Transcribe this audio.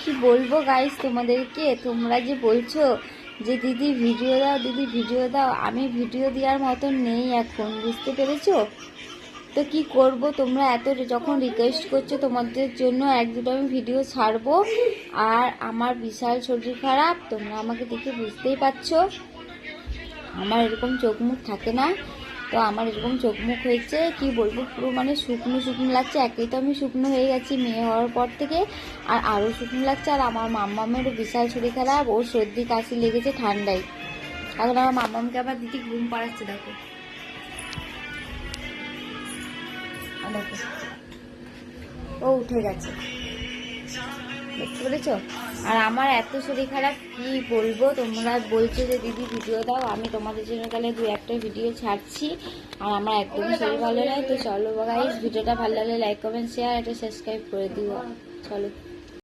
কি বলবো গাইস তোমাদেরকে, তোমরা যে বলছো যে দিদি ভিডিও দাও, দিদি ভিডিও দাও, আমি ভিডিও দেওয়ার মতন নেই এখন, বুঝতে পেরেছো? তো কি করব, তোমরা এত যখন রিকোয়েস্ট করছো তোমাদের জন্য এক দুটো আমি ভিডিও ছাড়বো। আর আমার বিশাল শরীর খারাপ, তোমরা আমাকে দেখে বুঝতেই পারছো আমার এরকম চোখ মুখ থাকে না। তো আমার এরকম চোখ মুখ হয়েছে, কি বলবো, পুরো মানে শুকনো শুকনো লাগছে। একেই তো আমি শুকনো হয়ে গেছি মেয়ে হওয়ার পর থেকে, আর আরও শুকনো লাগছে। আর আমার মাম্মামেরও বিশাল শরীর খারাপ, ওর সর্দি কাশি লেগেছে ঠান্ডায়। এখন আমার মাম্মামকে আবার দিদি ঘুম পাড়াচ্ছে, দেখো দেখো ও উঠে গেছে, বুঝতে পেরেছো? আর আমার এত শরীর খারাপ, কি বলবো, তোমরা বলছো যে দিদি ভিডিও দাও, আমি তোমাদের জন্য তাহলে দু একটা ভিডিও ছাড়ছি। আর আমার একদমই শরীর ভালো নয়। তো চলো গাইস, ভিডিওটা ভালো লাগলে লাইক কমেন্ট শেয়ার, এটা সাবস্ক্রাইব করে দিও। চলো।